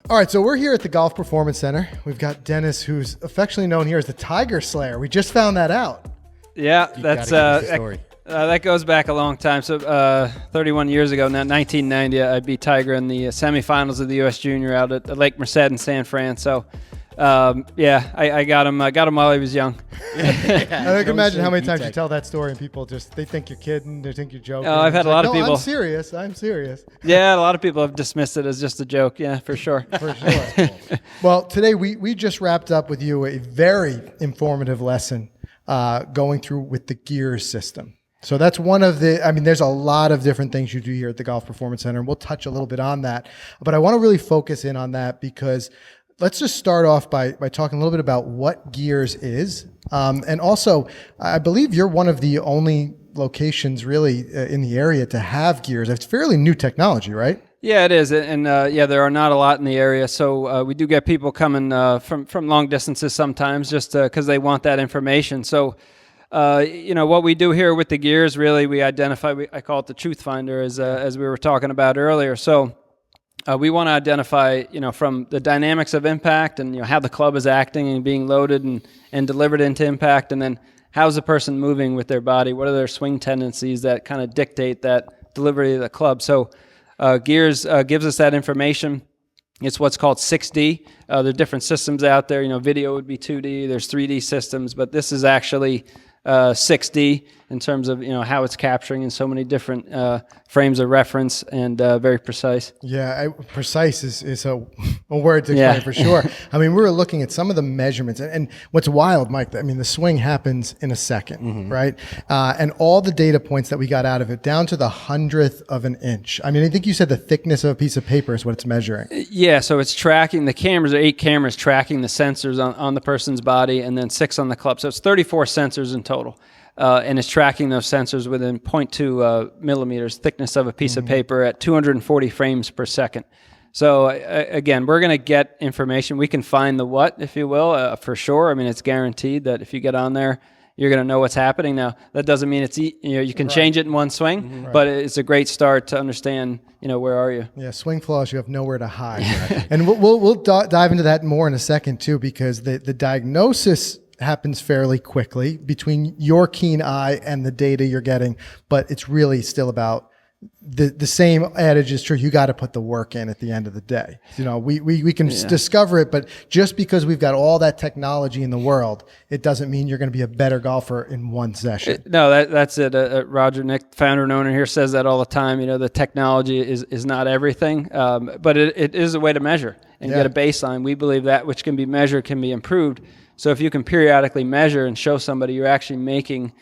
All right, so we're here at the Golf Performance Center. We've got Dennis, who's affectionately known here as the Tiger Slayer. We just found that out. Yeah, that goes back a long time. So 31 years ago, now 1990, I beat Tiger in the semifinals of the U.S. Junior out at Lake Merced in San Fran. So I got him. I got him while he was young. I can imagine how many times you tell that story and people they think you're kidding, they think you're joking. Oh, I've had a lot of people. I'm serious. Yeah, a lot of people have dismissed it as just a joke. Yeah, for sure. For sure. Well, today we just wrapped up with you a very informative lesson going through with the gears system. So that's one of there's a lot of different things you do here at the Golf Performance Center, and we'll touch a little bit on that. But I want to really focus in on that because let's just start off by talking a little bit about what gears is. And also, I believe you're one of the only locations really in the area to have gears. It's fairly new technology, right? Yeah, it is. And there are not a lot in the area. So we do get people coming from long distances sometimes just because they want that information. So, what we do here with the gears, really, we identify, I call it the truth finder as we were talking about earlier. So we want to identify, from the dynamics of impact and how the club is acting and being loaded and delivered into impact, and then how's the person moving with their body? What are their swing tendencies that kind of dictate that delivery of the club? So gears gives us that information. It's what's called 6D. There are different systems out there. Video would be 2D. There's 3D systems, but this is actually 6D in terms of how it's capturing in so many different frames of reference and very precise. Yeah, precise is a word to explain for sure. I mean, we were looking at some of the measurements, and what's wild, Mike, the swing happens in a second, right? And all the data points that we got out of it, down to the 100th of an inch. I mean, I think you said the thickness of a piece of paper is what it's measuring. Yeah, so it's tracking, the cameras are 8 cameras tracking the sensors on the person's body, and then 6 on the club. So it's 34 sensors in total. And it's tracking those sensors within 0.2 millimeters thickness of a piece of paper at 240 frames per second. So again, we're going to get information. We can find the what, if you will, for sure. I mean, it's guaranteed that if you get on there, you're going to know what's happening. Now, that doesn't mean it's you can change it in one swing, but it's a great start to understand. Where are you? Yeah, swing flaws you have nowhere to hide, and we'll dive into that more in a second too, because the diagnosis happens fairly quickly between your keen eye and the data you're getting, but it's really still about the same adage is true. You got to put the work in at the end of the day. We can discover it, but just because we've got all that technology in the world, it doesn't mean you're going to be a better golfer in one session. No, that's it. Roger Nick, founder and owner here, says that all the time. The technology is not everything, but it is a way to measure and get a baseline. We believe that which can be measured can be improved. So if you can periodically measure and show somebody you're actually making,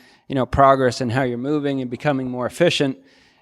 progress in how you're moving and becoming more efficient,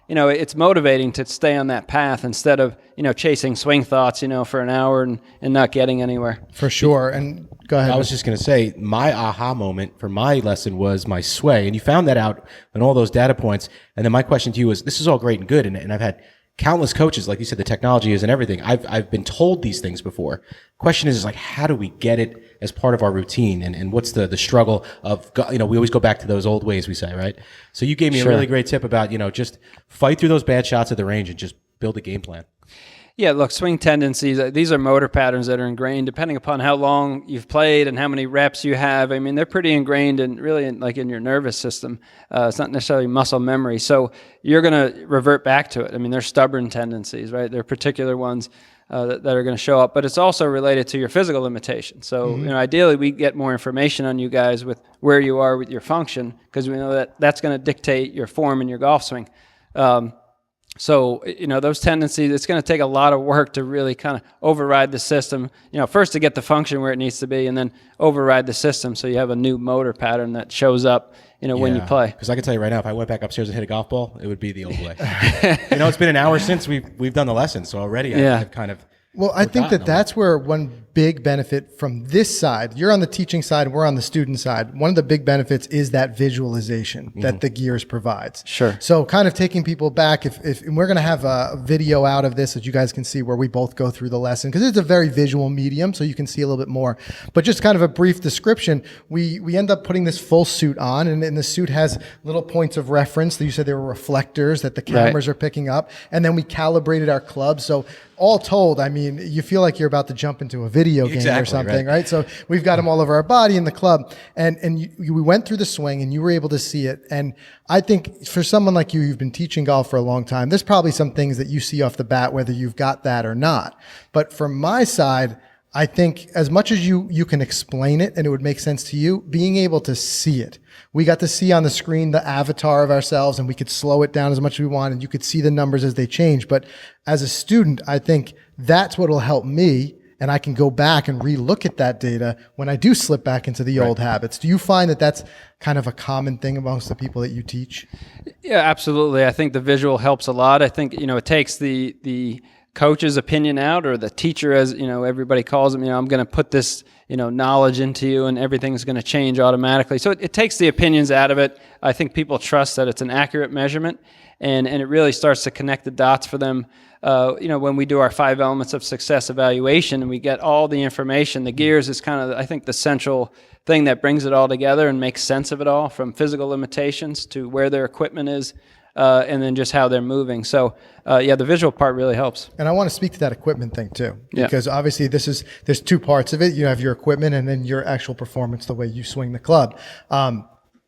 it's motivating to stay on that path instead of, chasing swing thoughts, for an hour and not getting anywhere. For sure. And go ahead. I was just going to say, my aha moment for my lesson was my sway. And you found that out in all those data points. And then my question to you was, this is all great and good. And I've had countless coaches, like you said, the technology isn't everything. I've been told these things before. Question is like, how do we get it as part of our routine? And what's the struggle of, we always go back to those old ways, we say, right? So you gave me a really great tip about, just fight through those bad shots at the range and just build a game plan. Yeah, look, swing tendencies, these are motor patterns that are ingrained depending upon how long you've played and how many reps you have. I mean, they're pretty ingrained in your nervous system. It's not necessarily muscle memory. So you're going to revert back to it. I mean, they're stubborn tendencies, right? They're particular ones that are going to show up. But it's also related to your physical limitations. So, ideally, we get more information on you guys with where you are with your function because we know that that's going to dictate your form in your golf swing. So, those tendencies, it's going to take a lot of work to really kind of override the system, first to get the function where it needs to be and then override the system so you have a new motor pattern that shows up, when you play. Because I can tell you right now, if I went back upstairs and hit a golf ball, it would be the old way. It's been an hour since we've done the lesson, so already I've kind of... Well, I think that's where one big benefit from this side, you're on the teaching side, we're on the student side. One of the big benefits is that visualization that the gears provides. Sure. So kind of taking people back, if and we're going to have a video out of this that you guys can see where we both go through the lesson, because it's a very visual medium, so you can see a little bit more. But just kind of a brief description, we end up putting this full suit on, and the suit has little points of reference. You said there were reflectors that the cameras are picking up, and then we calibrated our clubs. So all told, I mean, you feel like you're about to jump into a video game or something, right? So we've got them all over our body in the club, and we went through the swing, and you were able to see it. And I think for someone like you, you've been teaching golf for a long time, there's probably some things that you see off the bat, whether you've got that or not. But from my side, I think as much as you can explain it and it would make sense to you, being able to see it. We got to see on the screen the avatar of ourselves, and we could slow it down as much as we want, and you could see the numbers as they change. But as a student, I think that's what will help me, and I can go back and re-look at that data when I do slip back into the old habits. Do you find that that's kind of a common thing amongst the people that you teach? Yeah, absolutely. I think the visual helps a lot. I think, it takes the coach's opinion out, or the teacher, as everybody calls them, I'm going to put this knowledge into you and everything's going to change automatically. So it takes the opinions out of it. I think people trust that it's an accurate measurement, and it really starts to connect the dots for them. When we do our 5 elements of success evaluation and we get all the information, the gears is kind of, I think, the central thing that brings it all together and makes sense of it all, from physical limitations to where their equipment is, and then just how they're moving. So, the visual part really helps. And I want to speak to that equipment thing too, because obviously there's 2 parts of it. You have your equipment and then your actual performance, the way you swing the club.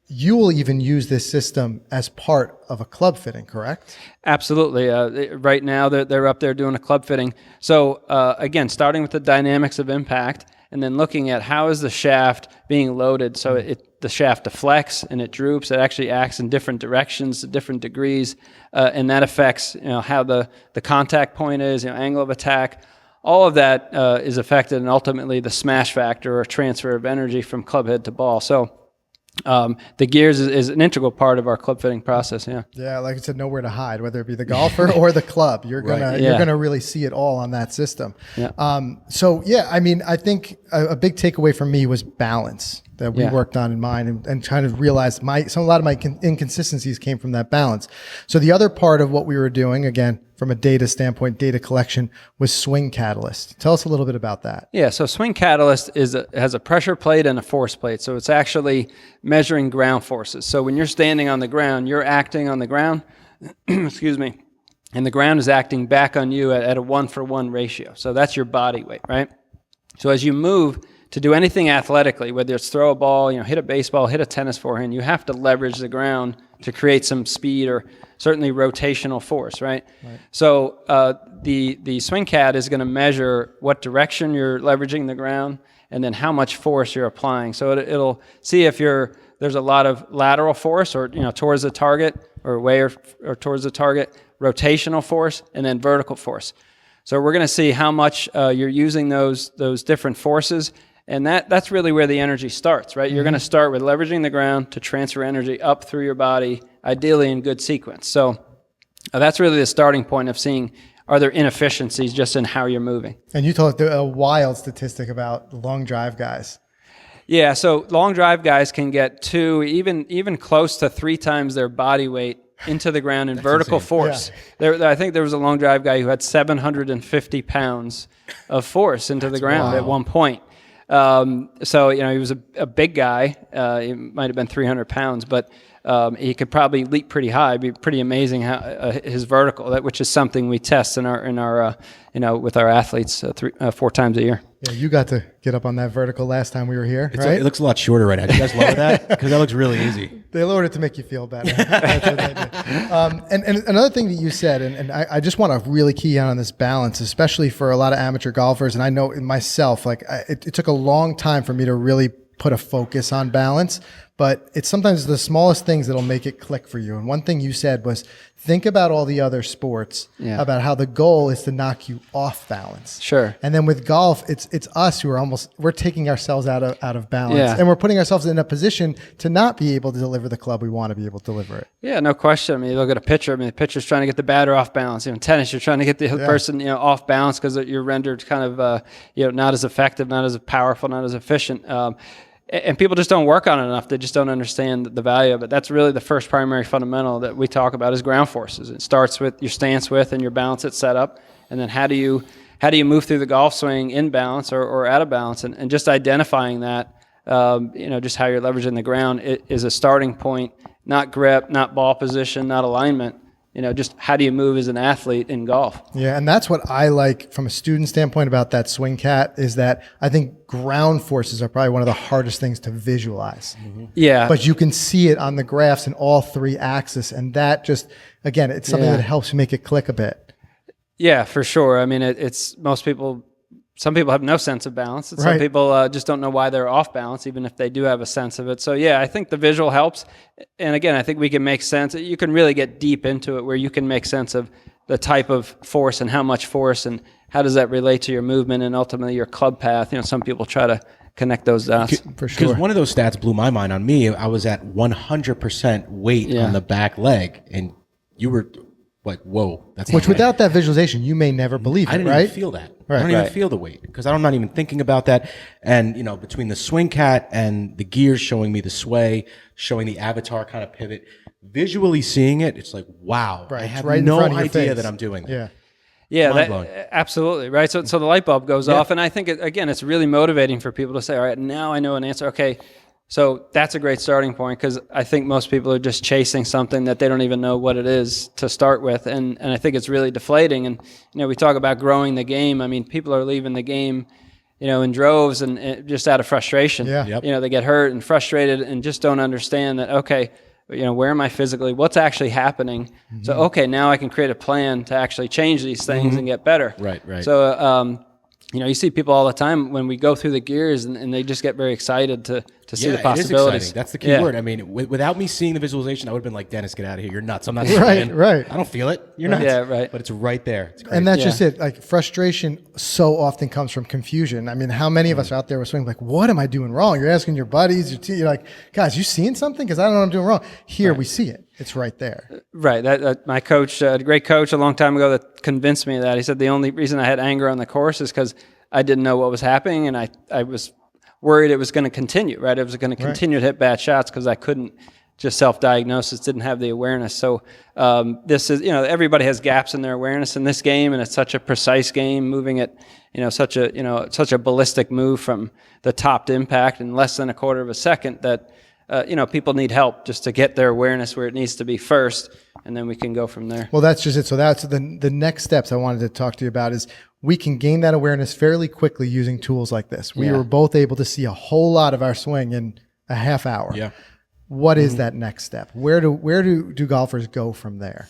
You will even use this system as part of a club fitting, correct? Absolutely. Right now, they're up there doing a club fitting. So, again, starting with the dynamics of impact, and then looking at how is the shaft being loaded. So the shaft deflects and it droops. It actually acts in different directions, to different degrees, and that affects how the contact point is, angle of attack. All of that is affected, and ultimately the smash factor, or transfer of energy from club head to ball. So the gears is an integral part of our club fitting process. Yeah, like I said, nowhere to hide, whether it be the golfer or the club. You're gonna really see it all on that system. I think a big takeaway from me was balance that we worked on in mine, and kind of realized a lot of my inconsistencies came from that balance. So the other part of what we were doing, again, from a data standpoint, data collection, was Swing Catalyst. Tell us a little bit about that. Yeah, so Swing Catalyst has a pressure plate and a force plate. So it's actually measuring ground forces. So when you're standing on the ground, you're acting on the ground, excuse me, and the ground is acting back on you at a 1-for-1 ratio. So that's your body weight, right? So as you move to do anything athletically, whether it's throw a ball, hit a baseball, hit a tennis forehand, you have to leverage the ground to create some speed, or certainly rotational force, right? So the Swing Cat is going to measure what direction you're leveraging the ground, and then how much force you're applying. So it'll see if there's a lot of lateral force, or towards the target, or away or towards the target, rotational force, and then vertical force. So we're going to see how much you're using those different forces. And that's really where the energy starts, right? You're going to start with leveraging the ground to transfer energy up through your body, ideally in good sequence. So that's really the starting point of seeing, are there inefficiencies just in how you're moving? And you told a wild statistic about long drive guys. Yeah, so long drive guys can get 2, even close to 3 times their body weight into the ground in vertical force. I think there was a long drive guy who had 750 pounds of force into the ground at one point. So he was a big guy. He might have been 300 pounds, but he could probably leap pretty high. It'd be pretty amazing how his vertical, which is something we test in our with our athletes 4 times a year. Yeah, you got to get up on that vertical last time we were here, right? It looks a lot shorter right now. Do you guys lower that? Because that looks really easy. They lowered it to make you feel better. That's what they did. And another thing that you said, and I just want to really key on this balance, especially for a lot of amateur golfers. And I know in myself, it took a long time for me to really put a focus on balance, but it's sometimes the smallest things that'll make it click for you. And one thing you said was, think about all the other sports, about how the goal is to knock you off balance. Sure. And then with golf, it's us who are we're taking ourselves out of balance, and we're putting ourselves in a position to not be able to deliver the club we want to be able to deliver it. Yeah, no question. I mean, you look at a pitcher. The pitcher's trying to get the batter off balance. In tennis, you're trying to get the person off balance because you're rendered kind of not as effective, not as powerful, not as efficient. And people just don't work on it enough. They just don't understand the value of it. That's really the first primary fundamental that we talk about is ground forces. It starts with your stance width and your balance at setup, and then how do you move through the golf swing in balance or out of balance, and just identifying that, just how you're leveraging the ground is a starting point. Not grip, not ball position, not alignment. just how do you move as an athlete in golf? Yeah, and that's what I like from a student standpoint about that swing cat is that I think ground forces are probably one of the hardest things to visualize. Yeah. But you can see it on the graphs in all three axes, and that just, again, it's something that helps make it click a bit. Yeah, for sure. I mean, it's some people have no sense of balance, and some people just don't know why they're off balance, even if they do have a sense of it. So yeah, I think the visual helps. And again, I think we can make sense. You can really get deep into it where you can make sense of the type of force and how much force and how does that relate to your movement and ultimately your club path. Some people try to connect those dots. For sure. Because one of those stats blew my mind on me. I was at 100% weight on the back leg, and you were like, whoa. That's Which without that visualization, you may never believe it, I didn't right? even feel that. Right. I don't even feel the weight because I'm not even thinking about that. And, between the swing cat and the gears showing me the sway, showing the avatar kind of pivot, visually seeing it, it's like, wow. Right. I have right no in front of your idea face. that I'm doing that. Yeah. Yeah, Mind-blowing. absolutely, right? So the light bulb goes off, and I think, again, it's really motivating for people to say, all right, now I know an answer. Okay, so that's a great starting point because I think most people are just chasing something that they don't even know what it is to start with, and I think it's really deflating. And, we talk about growing the game. I mean, people are leaving the game, in droves and just out of frustration. Yeah. Yep. They get hurt and frustrated and just don't understand that, okay, where am I physically? What's actually happening? So, okay, now I can create a plan to actually change these things and get better. Right. So, you see people all the time when we go through the gears and they just get very excited to see the possibilities. It is exciting. That's the key word. I mean, without me seeing the visualization, I would have been like, Dennis, get out of here. You're nuts. I'm not trying. Right. I don't feel it. You're nuts. Yeah, right. But it's right there. It's crazy. And that's just it. Like frustration so often comes from confusion. I mean, how many of us are out there with swing like, what am I doing wrong? You're asking your buddies, you're like, guys, you seeing something? Because I don't know what I'm doing wrong. Here we see it. It's right there. Right. That my coach, a great coach a long time ago that convinced me of that. He said the only reason I had anger on the course is because I didn't know what was happening, and I was worried it was going to continue, right? It was going to continue to hit bad shots because I couldn't just self-diagnosis, didn't have the awareness. So this is, everybody has gaps in their awareness in this game, and it's such a precise game, moving at, such a ballistic move from the top to impact in less than a quarter of a second that, people need help just to get their awareness where it needs to be first, and then we can go from there. Well, that's just it. So that's the next steps I wanted to talk to you about is we can gain that awareness fairly quickly using tools like this. We were both able to see a whole lot of our swing in a half hour. Yeah. What is that next step? Where do golfers go from there?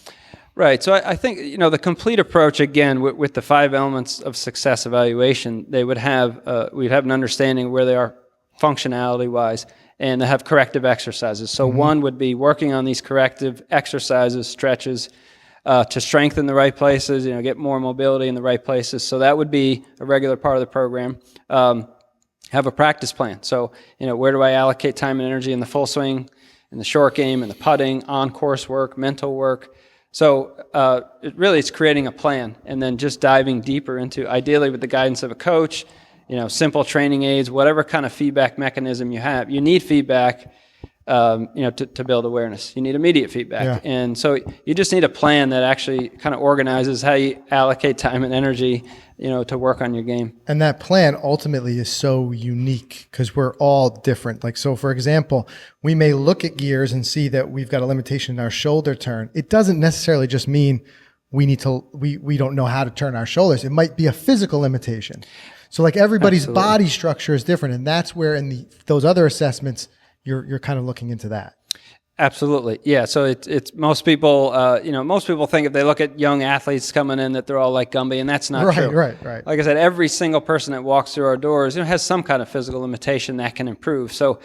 Right. So I think, the complete approach, again, with the 5 elements of success evaluation, they would have, we'd have an understanding of where they are functionality-wise, and they have corrective exercises. So one would be working on these corrective exercises, stretches, to strengthen the right places, get more mobility in the right places. So that would be a regular part of the program. Have a practice plan. So, where do I allocate time and energy in the full swing, in the short game, in the putting, on-course work, mental work. So it's creating a plan and then just diving deeper into, ideally with the guidance of a coach, simple training aids, whatever kind of feedback mechanism you have. You need feedback, to build awareness. You need immediate feedback. Yeah. And so you just need a plan that actually kind of organizes how you allocate time and energy, to work on your game. And that plan ultimately is so unique because we're all different. Like, so for example, we may look at gears and see that we've got a limitation in our shoulder turn. It doesn't necessarily just mean we don't know how to turn our shoulders. It might be a physical limitation. So like everybody's Absolutely. body structure is different. And that's where in those other assessments, you're kind of looking into that. Absolutely. Yeah. So it's most people, most people think if they look at young athletes coming in that they're all like Gumby, and that's not true. Right. Like I said, every single person that walks through our doors, has some kind of physical limitation that can improve. So,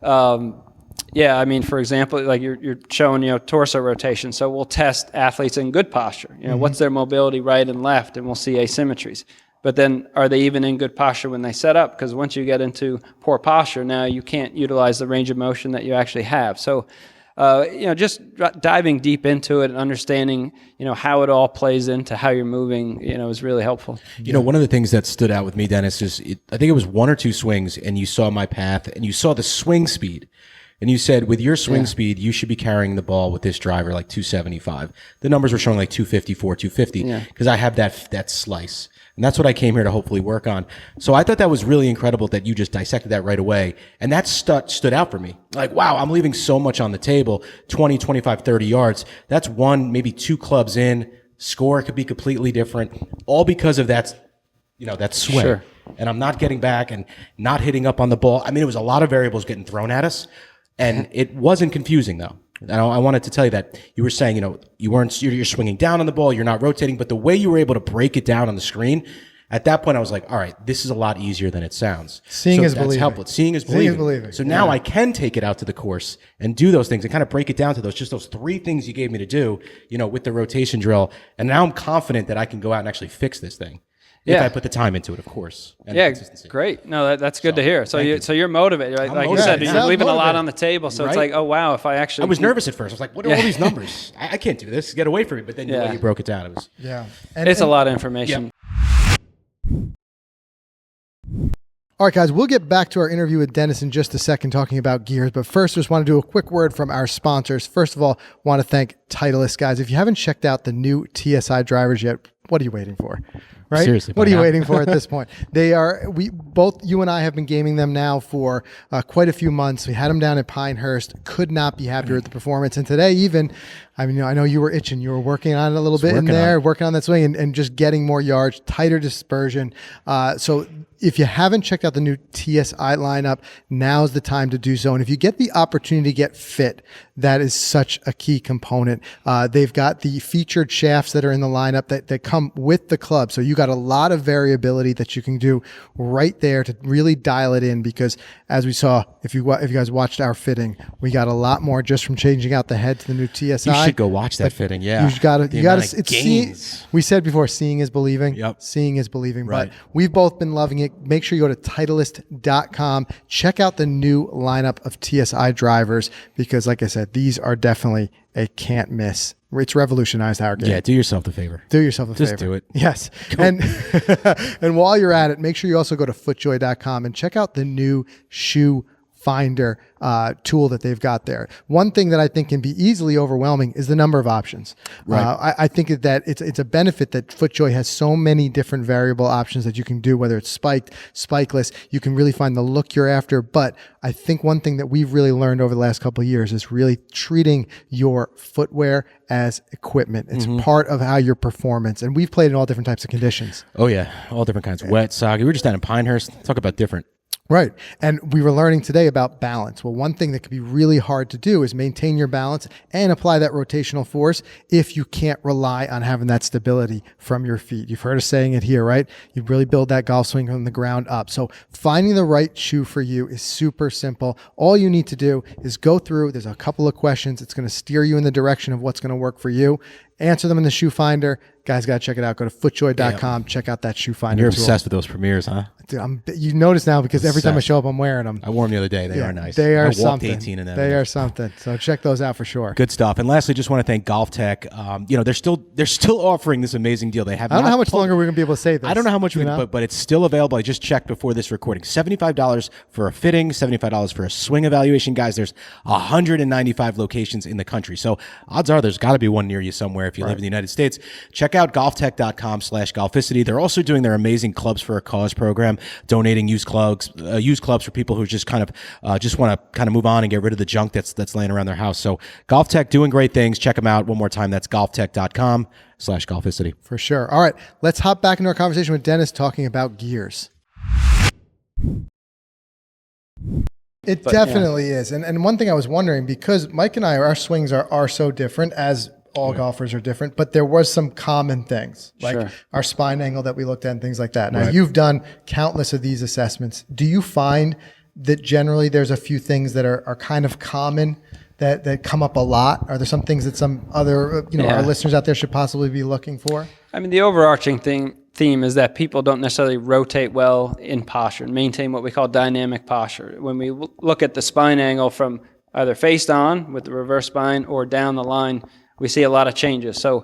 for example, like you're showing, torso rotation. So we'll test athletes in good posture. What's their mobility right and left, and we'll see asymmetries. But then are they even in good posture when they set up? Because once you get into poor posture, now you can't utilize the range of motion that you actually have. So, just diving deep into it and understanding, how it all plays into how you're moving, is really helpful. One of the things that stood out with me, Dennis, is I think it was 1 or 2 swings, and you saw my path, and you saw the swing speed. And you said, with your swing speed, you should be carrying the ball with this driver like 275. The numbers were showing like 254, 250, because I have that slice. And that's what I came here to hopefully work on. So I thought that was really incredible that you just dissected that right away. And that stood out for me. Like, wow, I'm leaving so much on the table, 20, 25, 30 yards. That's one, maybe two clubs in. Score could be completely different, all because of that swing. Sure. And I'm not getting back and not hitting up on the ball. I mean, it was a lot of variables getting thrown at us, and it wasn't confusing though. And I wanted to tell you that you were saying, you're swinging down on the ball, you're not rotating, but the way you were able to break it down on the screen, at that point I was like, all right, this is a lot easier than it sounds. Seeing is believing. Helpful. Seeing is believing. So now I can take it out to the course and do those things and kind of break it down to those three things you gave me to do, with the rotation drill. And now I'm confident that I can go out and actually fix this thing. If I put the time into it, of course. And consistency. Great. No, that's good to hear. So you're motivated, right? Like you said, you're leaving a lot on the table. So it's like, oh wow, if I actually, I was nervous at first. I was like, what are all these numbers? I can't do this. Get away from me. But then the way you broke it down, it was it's a lot of information. All right, guys, we'll get back to our interview with Dennis in just a second talking about gears. But first, just want to do a quick word from our sponsors. First of all, want to thank Titleist, guys. If you haven't checked out the new Tsi Drivers yet, what are you waiting for? Right? Seriously. What are you waiting for at this point? You and I have been gaming them now for quite a few months. We had them down at Pinehurst. Could not be happier with the performance. And today even, I know you were itching. You were working on it a little bit in there, working on that swing and just getting more yards, tighter dispersion. So if you haven't checked out the new TSI lineup, now's the time to do so. And if you get the opportunity to get fit, that is such a key component. They've got the featured shafts that are in the lineup that come with the club. So you got a lot of variability that you can do right there to really dial it in, because as we saw, if you guys watched our fitting, we got a lot more just from changing out the head to the new TSI. You should go watch that fitting. Yeah. You got to, we said before, seeing is believing. Yep. Seeing is believing. Right. But we've both been loving it. Make sure you go to Titleist.com. Check out the new lineup of Tsi drivers, because like I said, these are definitely a can't miss. It's revolutionized our game. Yeah, do yourself the favor. Do yourself a favor. Just do it. Yes. And and while you're at it, make sure you also go to footjoy.com and check out the new shoe finder tool that they've got there. One thing that I think can be easily overwhelming is the number of options. Right. I think that it's a benefit that FootJoy has so many different variable options that you can do, whether it's spiked, spikeless. You can really find the look you're after. But I think one thing that we've really learned over the last couple of years is really treating your footwear as equipment. It's part of how your performance. And we've played in all different types of conditions. Oh yeah, all different kinds. Wet, soggy. We were just down in Pinehurst. Talk about different. Right. And we were learning today about balance. Well, one thing that can be really hard to do is maintain your balance and apply that rotational force if you can't rely on having that stability from your feet. You've heard us saying it here, right? You really build that golf swing from the ground up. So finding the right shoe for you is super simple. All you need to do is go through. There's a couple of questions. It's going to steer you in the direction of what's going to work for you. Answer them in the shoe finder. Guys, got to check it out. Go to footjoy.com. Check out that shoe finder. You're obsessed with those premieres, huh? Dude, you notice now because every time I show up, I'm wearing them. I wore them the other day. They are nice. They are I walked something. 18 in them. They are something. So check those out for sure. Good stuff. And lastly, just want to thank Golftec. They're still offering this amazing deal. They have. I don't know how much longer we're gonna be able to say this. I don't know how much but it's still available. I just checked before this recording. $75 for a fitting, $75 for a swing evaluation. Guys, there's 195 locations in the country. So odds are there's got to be one near you somewhere if you live in the United States. Check out golftec.com/Golficity. They're also doing their amazing Clubs for a Cause program, donating used clubs for people who just kind of just want to kind of move on and get rid of the junk that's laying around their house. So Golftec doing great things. Check them out one more time. That's golftec.com/Golficity. For sure. All right, let's hop back into our conversation with Dennis talking about gears. It definitely is. And one thing I was wondering, because Mike and I, our swings are so different, as all golfers are different, but there was some common things, like our spine angle that we looked at and things like that. Now, you've done countless of these assessments. Do you find that generally there's a few things that are kind of common that come up a lot? Are there some things that some other, our listeners out there should possibly be looking for? I mean, the overarching theme is that people don't necessarily rotate well in posture and maintain what we call dynamic posture. When we look at the spine angle from either face on with the reverse spine or down the line, we see a lot of changes. So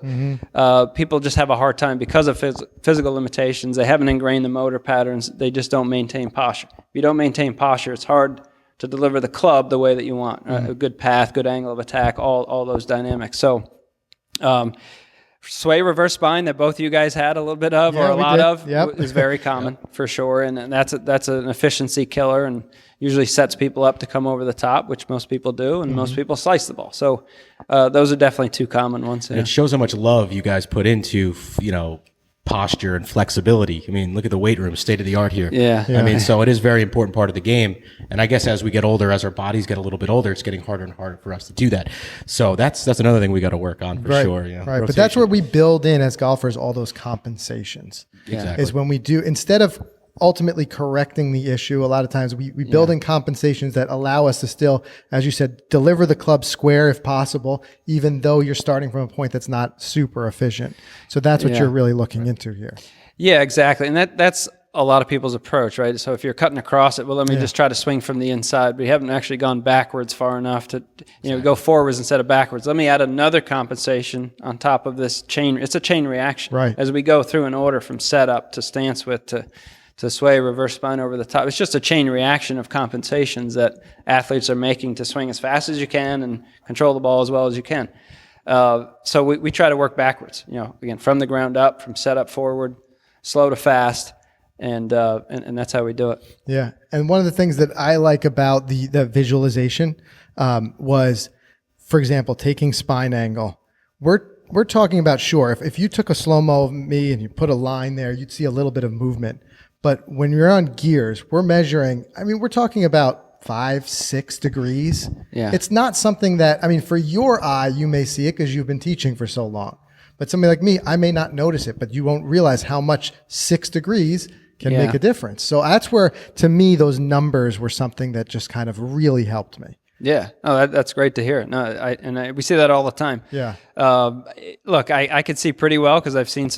people just have a hard time because of physical limitations. They haven't ingrained the motor patterns. They just don't maintain posture. If you don't maintain posture, it's hard to deliver the club the way that you want. A good path, good angle of attack, all those dynamics. So sway reverse spine that both of you guys had a little bit of, or Yeah, a we lot did. of, Yep. is very common for sure. And that's an efficiency killer, and usually sets people up to come over the top, which most people do, and most people slice the ball. So those are definitely two common ones. And it shows how much love you guys put into, posture and flexibility. I mean, look at the weight room, state of the art here. Yeah. I mean, so it is a very important part of the game. And I guess as we get older, as our bodies get a little bit older, it's getting harder and harder for us to do that. So that's another thing we got to work on for sure. Right. But that's where we build in as golfers all those compensations. Exactly. Is when we do, instead of ultimately correcting the issue, a lot of times we build in compensations that allow us to still, as you said, deliver the club square if possible, even though you're starting from a point that's not super efficient. So that's what you're really looking into here. Yeah, exactly. And that's a lot of people's approach, right? So if you're cutting across it, well, let me just try to swing from the inside, but you haven't actually gone backwards far enough to, go forwards instead of backwards. Let me add another compensation on top of this chain. It's a chain reaction. Right. As we go through an order from setup to stance width to sway, reverse spine over the top. It's just a chain reaction of compensations that athletes are making to swing as fast as you can and control the ball as well as you can. So we try to work backwards, again, from the ground up, from setup forward, slow to fast, and that's how we do it. Yeah. And one of the things that I like about the visualization was, for example, taking spine angle. We're talking about, sure, if you took a slow-mo of me and you put a line there, you'd see a little bit of movement. But when you're on gears, we're measuring, we're talking about 5-6 degrees. Yeah. It's not something that, for your eye, you may see it because you've been teaching for so long. But somebody like me, I may not notice it, but you won't realize how much 6 degrees can make a difference. So that's where, to me, those numbers were something that just kind of really helped me. Yeah. Oh, that's great to hear. No, we see that all the time. Yeah. Look, I can see pretty well because I've seen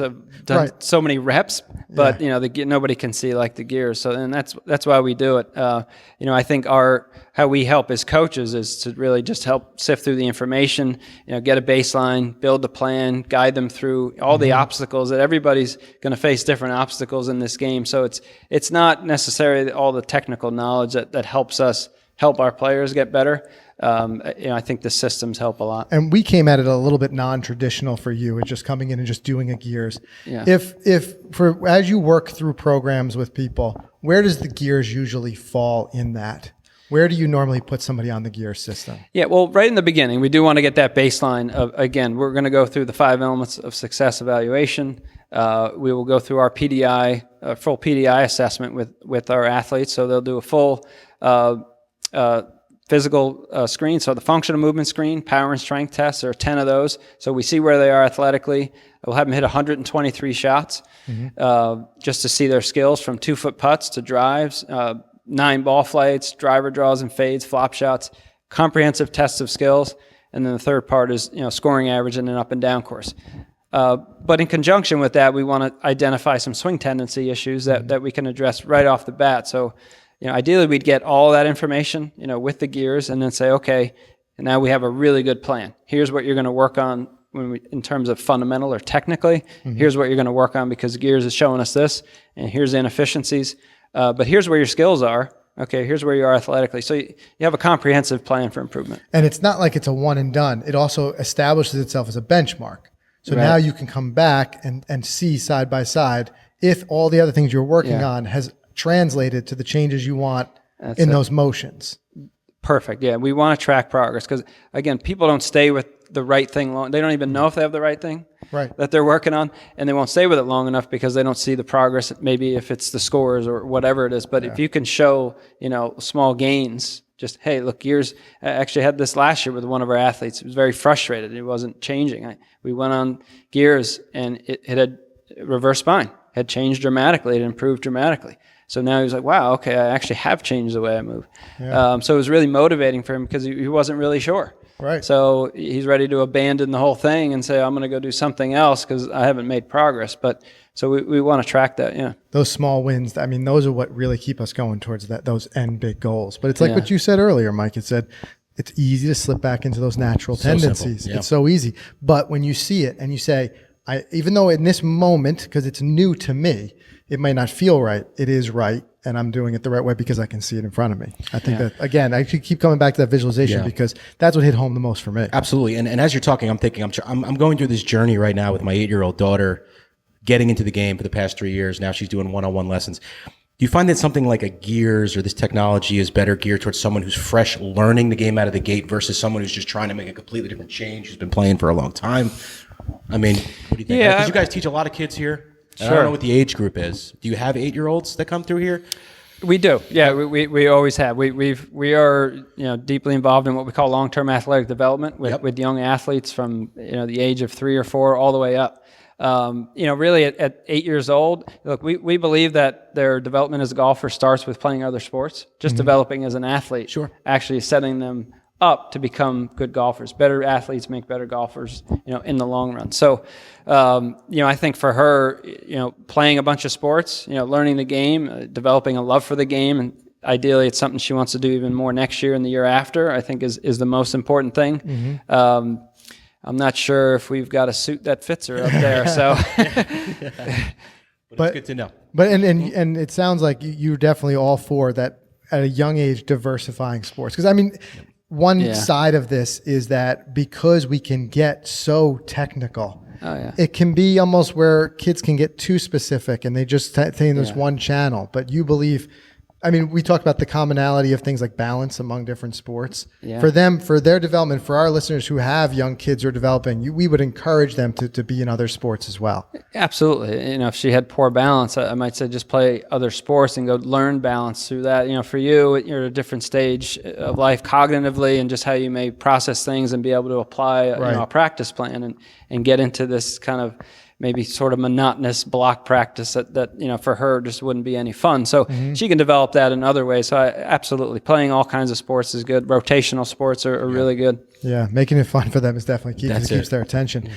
done so many reps, but nobody can see like the gears. So, and that's why we do it. I think how we help as coaches is to really just help sift through the information, get a baseline, build a plan, guide them through all the obstacles that everybody's going to face different obstacles in this game. So it's not necessarily all the technical knowledge that helps us help our players get better. I think the systems help a lot. And we came at it a little bit non-traditional for you. It's just coming in and just doing a gears. Yeah. As you work through programs with people, where does the gears usually fall in that? Where do you normally put somebody on the gear system? Yeah, well, right in the beginning, we do want to get that baseline of, again, we're going to go through the 5 elements of success evaluation. We will go through our full PDI assessment with our athletes. So they'll do a full physical screen. So the functional movement screen, power and strength tests, there are 10 of those. So we see where they are athletically. We'll have them hit 123 shots just to see their skills, from 2-foot putts to drives, 9 ball flights, driver draws and fades, flop shots, comprehensive tests of skills. And then the third part is, scoring average and an up and down course. But in conjunction with that, we want to identify some swing tendency issues that we can address right off the bat. So, ideally we'd get all that information, with the gears, and then say, okay, and now we have a really good plan. Here's what you're going to work on in terms of fundamental or technically. Here's what you're going to work on because gears is showing us this, and here's the inefficiencies. But here's where your skills are. Okay, here's where you are athletically. So you have a comprehensive plan for improvement. And it's not like it's a one and done. It also establishes itself as a benchmark. So now you can come back and see side by side if all the other things you're working on has translated to the changes you want in those motions. Perfect. Yeah, we want to track progress because, again, people don't stay with the right thing long. They don't even know if they have the right thing that they're working on, and they won't stay with it long enough because they don't see the progress, maybe if it's the scores or whatever it is. But if you can show, small gains, just, hey, look, gears. I actually had this last year with one of our athletes. He was very frustrated. It wasn't changing. We went on gears, and it had reverse spine, had changed dramatically. It improved dramatically. So now he was like, wow, okay, I actually have changed the way I move. Yeah. So it was really motivating for him because he wasn't really sure. Right. So he's ready to abandon the whole thing and say, I'm going to go do something else because I haven't made progress. But so we want to track that, yeah. Those small wins, those are what really keep us going towards those end big goals. But it's like what you said earlier, Mike. It said it's easy to slip back into those natural tendencies. Simple. Yeah. It's so easy. But when you see it and you say, even though in this moment, because it's new to me, it might not feel right. It is right. And I'm doing it the right way because I can see it in front of me. I think that, again, I should keep coming back to that visualization because that's what hit home the most for me. Absolutely. And as you're talking, I'm thinking, I'm going through this journey right now with my 8-year-old daughter getting into the game for the past 3 years. Now she's doing one-on-one lessons. Do you find that something like a Gears or this technology is better geared towards someone who's fresh learning the game out of the gate versus someone who's just trying to make a completely different change, who's been playing for a long time? I mean, what do you think? Because you guys teach a lot of kids here. Sure. I don't know what the age group is. Do you have 8-year-olds that come through here? We do. Yeah, we always have. We are deeply involved in what we call long-term athletic development with young athletes from the age of 3 or 4 all the way up. Really at 8 years old, look, we believe that their development as a golfer starts with playing other sports, just developing as an athlete. Sure. Actually setting them up to become good golfers. Better athletes make better golfers, in the long run. So, I think for her, playing a bunch of sports, learning the game, developing a love for the game, and ideally it's something she wants to do even more next year and the year after, I think is the most important thing. I'm not sure if we've got a suit that fits her up there. So, but it's good to know. But and it sounds like you're definitely all for that at a young age, diversifying sports. Because I mean, one side of this is that because we can get so technical, it can be almost where kids can get too specific and they just stay in this one channel. But you believe, I mean, we talked about the commonality of things like balance among different sports. Yeah. For them, for their development, for our listeners who have young kids who are developing, we would encourage them to be in other sports as well. Absolutely. If she had poor balance, I might say just play other sports and go learn balance through that. For you, you're at a different stage of life cognitively and just how you may process things and be able to apply a practice plan and get into this kind of maybe sort of monotonous block practice that for her just wouldn't be any fun. So she can develop that in other ways. So absolutely, playing all kinds of sports is good. Rotational sports are really good. Yeah, making it fun for them is definitely key because it keeps their attention.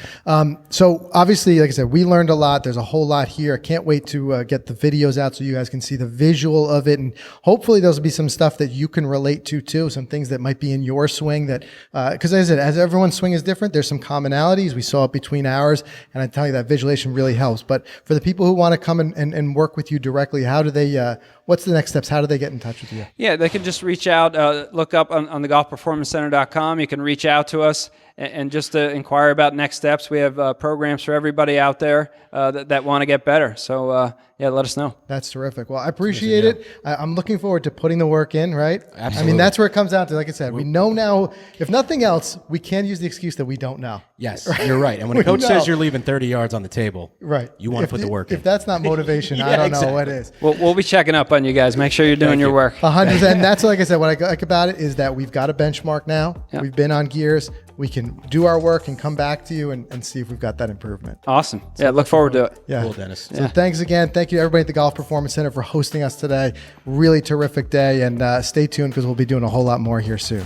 So obviously, like I said, we learned a lot. There's a whole lot here. I can't wait to get the videos out so you guys can see the visual of it. And hopefully there'll be some stuff that you can relate to too, some things that might be in your swing that, because as I said, as everyone's swing is different, there's some commonalities. We saw it between ours. And I tell you that visualization really helps. But for the people who want to come and work with you directly, how do they, what's the next steps? How do they get in touch with you? Yeah, they can just reach out, look up on the golfperformancecenter.com. You can reach out to us and just inquire about next steps. We have programs for everybody out there that want to get better. So, let us know. That's terrific. Well, I appreciate it. I'm looking forward to putting the work in, right? Absolutely. I mean, that's where it comes down to. Like I said, we know now, if nothing else, we can use the excuse that we don't know. Yes, right? You're right. And when a coach says you're leaving 30 yards on the table, right, you want to put the work in. If that's not motivation, I don't know what is. We'll be checking up on you guys. Make sure you're doing your work. 100%. And that's, like I said, what I like about it is that we've got a benchmark now. Yep. We've been on Gears. We can do our work and come back to you and see if we've got that improvement. Awesome. So look forward to it. Yeah. Cool, Dennis. So thanks again. Thank you to everybody at the Golf Performance Center for hosting us today. Really terrific day. And stay tuned because we'll be doing a whole lot more here soon.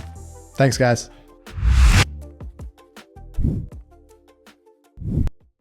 Thanks, guys.